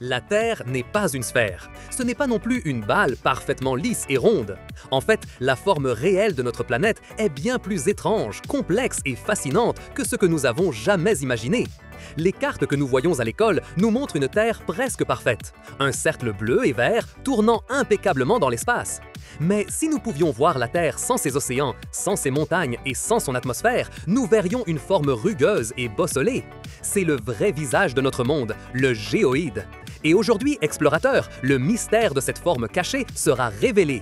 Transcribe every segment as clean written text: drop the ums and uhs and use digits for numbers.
La Terre n'est pas une sphère. Ce n'est pas non plus une balle parfaitement lisse et ronde. En fait, la forme réelle de notre planète est bien plus étrange, complexe et fascinante que ce que nous avons jamais imaginé. Les cartes que nous voyons à l'école nous montrent une Terre presque parfaite, un cercle bleu et vert tournant impeccablement dans l'espace. Mais si nous pouvions voir la Terre sans ses océans, sans ses montagnes et sans son atmosphère, nous verrions une forme rugueuse et bosselée. C'est le vrai visage de notre monde, le géoïde. Et aujourd'hui, explorateurs, le mystère de cette forme cachée sera révélé.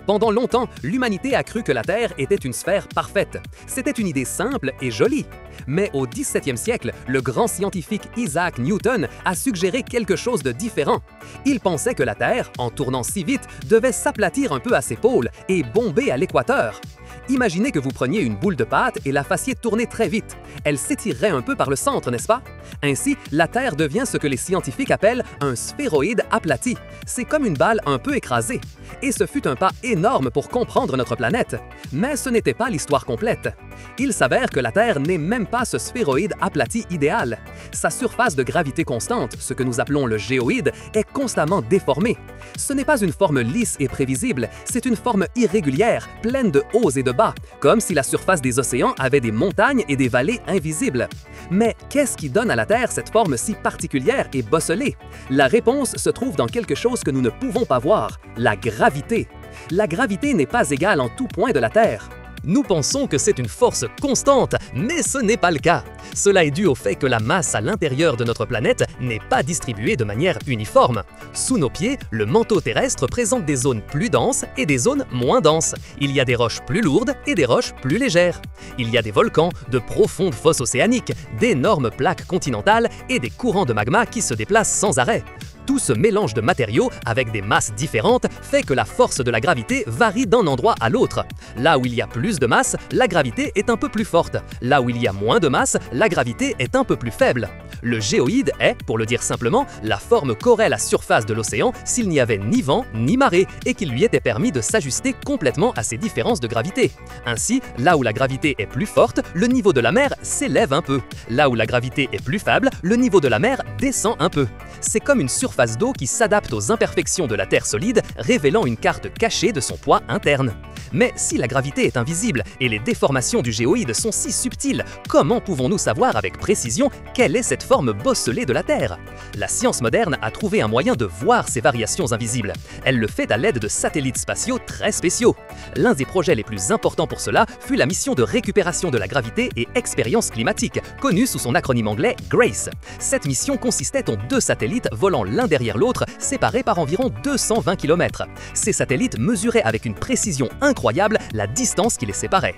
Pendant longtemps, l'humanité a cru que la Terre était une sphère parfaite. C'était une idée simple et jolie. Mais au XVIIe siècle, le grand scientifique Isaac Newton a suggéré quelque chose de différent. Il pensait que la Terre, en tournant si vite, devait s'aplatir un peu à ses pôles et bomber à l'équateur. Imaginez que vous preniez une boule de pâte et la fassiez tourner très vite. Elle s'étirerait un peu par le centre, n'est-ce pas? Ainsi, la Terre devient ce que les scientifiques appellent un sphéroïde aplati. C'est comme une balle un peu écrasée. Et ce fut un pas énorme pour comprendre notre planète. Mais ce n'était pas l'histoire complète. Il s'avère que la Terre n'est même pas ce sphéroïde aplati idéal. Sa surface de gravité constante, ce que nous appelons le géoïde, est constamment déformée. Ce n'est pas une forme lisse et prévisible, c'est une forme irrégulière, pleine de hauts et de bas, comme si la surface des océans avait des montagnes et des vallées invisibles. Mais qu'est-ce qui donne à la Terre cette forme si particulière et bosselée? La réponse se trouve dans quelque chose que nous ne pouvons pas voir, la gravité. La gravité n'est pas égale en tout point de la Terre. Nous pensons que c'est une force constante, mais ce n'est pas le cas. Cela est dû au fait que la masse à l'intérieur de notre planète n'est pas distribuée de manière uniforme. Sous nos pieds, le manteau terrestre présente des zones plus denses et des zones moins denses. Il y a des roches plus lourdes et des roches plus légères. Il y a des volcans, de profondes fosses océaniques, d'énormes plaques continentales et des courants de magma qui se déplacent sans arrêt. Tout ce mélange de matériaux avec des masses différentes fait que la force de la gravité varie d'un endroit à l'autre. Là où il y a plus de masse, la gravité est un peu plus forte. Là où il y a moins de masse, la gravité est un peu plus faible. Le géoïde est, pour le dire simplement, la forme qu'aurait la surface de l'océan s'il n'y avait ni vent ni marée et qu'il lui était permis de s'ajuster complètement à ces différences de gravité. Ainsi, là où la gravité est plus forte, le niveau de la mer s'élève un peu. Là où la gravité est plus faible, le niveau de la mer descend un peu. C'est comme une surface d'eau qui s'adapte aux imperfections de la Terre solide, révélant une carte cachée de son poids interne. Mais si la gravité est invisible et les déformations du géoïde sont si subtiles, comment pouvons-nous savoir avec précision quelle est cette forme bosselée de la Terre? La science moderne a trouvé un moyen de voir ces variations invisibles. Elle le fait à l'aide de satellites spatiaux très spéciaux. L'un des projets les plus importants pour cela fut la mission de récupération de la gravité et expérience climatique, connue sous son acronyme anglais GRACE. Cette mission consistait en 2 satellites volant l'un derrière l'autre, séparés par environ 220 km. Ces satellites mesuraient avec une précision incroyable la distance qui les séparait.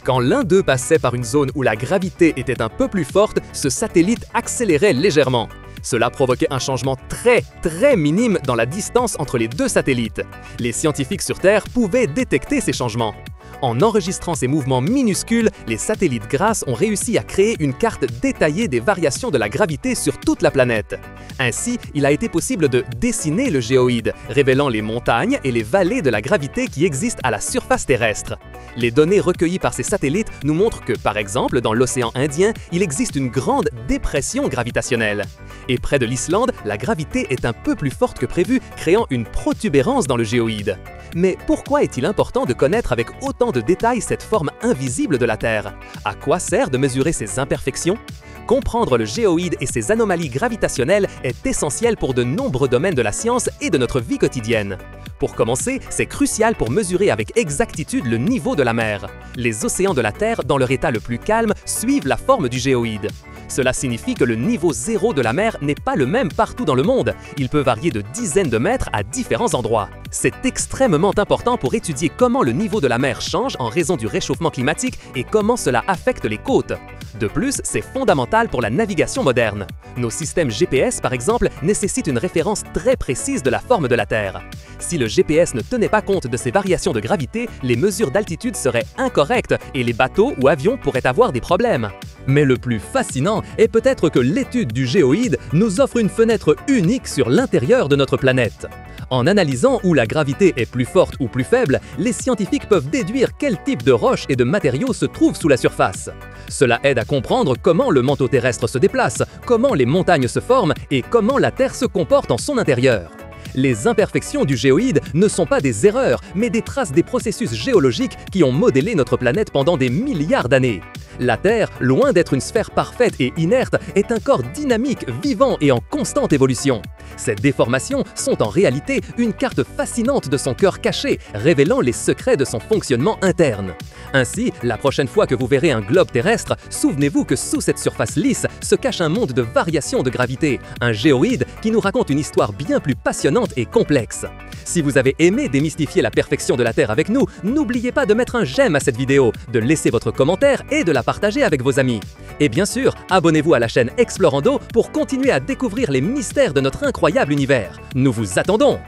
Quand l'un d'eux passait par une zone où la gravité était un peu plus forte, ce satellite accélérait légèrement. Cela provoquait un changement très minime dans la distance entre les 2 satellites. Les scientifiques sur Terre pouvaient détecter ces changements. En enregistrant ces mouvements minuscules, les satellites GRACE ont réussi à créer une carte détaillée des variations de la gravité sur toute la planète. Ainsi, il a été possible de dessiner le géoïde, révélant les montagnes et les vallées de la gravité qui existent à la surface terrestre. Les données recueillies par ces satellites nous montrent que, par exemple, dans l'océan Indien, il existe une grande dépression gravitationnelle. Et près de l'Islande, la gravité est un peu plus forte que prévu, créant une protubérance dans le géoïde. Mais pourquoi est-il important de connaître avec autant de détails cette forme invisible de la Terre? À quoi sert de mesurer ses imperfections? Comprendre le géoïde et ses anomalies gravitationnelles est essentiel pour de nombreux domaines de la science et de notre vie quotidienne. Pour commencer, c'est crucial pour mesurer avec exactitude le niveau de la mer. Les océans de la Terre, dans leur état le plus calme, suivent la forme du géoïde. Cela signifie que le niveau zéro de la mer n'est pas le même partout dans le monde. Il peut varier de dizaines de mètres à différents endroits. C'est extrêmement important pour étudier comment le niveau de la mer change en raison du réchauffement climatique et comment cela affecte les côtes. De plus, c'est fondamental pour la navigation moderne. Nos systèmes GPS, par exemple, nécessitent une référence très précise de la forme de la Terre. Si le GPS ne tenait pas compte de ces variations de gravité, les mesures d'altitude seraient incorrectes et les bateaux ou avions pourraient avoir des problèmes. Mais le plus fascinant est peut-être que l'étude du géoïde nous offre une fenêtre unique sur l'intérieur de notre planète. En analysant où la gravité est plus forte ou plus faible, les scientifiques peuvent déduire quel type de roches et de matériaux se trouvent sous la surface. Cela aide à comprendre comment le manteau terrestre se déplace, comment les montagnes se forment et comment la Terre se comporte en son intérieur. Les imperfections du géoïde ne sont pas des erreurs, mais des traces des processus géologiques qui ont modélé notre planète pendant des milliards d'années. La Terre, loin d'être une sphère parfaite et inerte, est un corps dynamique, vivant et en constante évolution. Ces déformations sont en réalité une carte fascinante de son cœur caché, révélant les secrets de son fonctionnement interne. Ainsi, la prochaine fois que vous verrez un globe terrestre, souvenez-vous que sous cette surface lisse se cache un monde de variations de gravité, un géoïde qui nous raconte une histoire bien plus passionnante et complexe. Si vous avez aimé démystifier la perfection de la Terre avec nous, n'oubliez pas de mettre un j'aime à cette vidéo, de laisser votre commentaire et de la partager avec vos amis. Et bien sûr, abonnez-vous à la chaîne Explorando pour continuer à découvrir les mystères de notre incroyable univers. Nous vous attendons!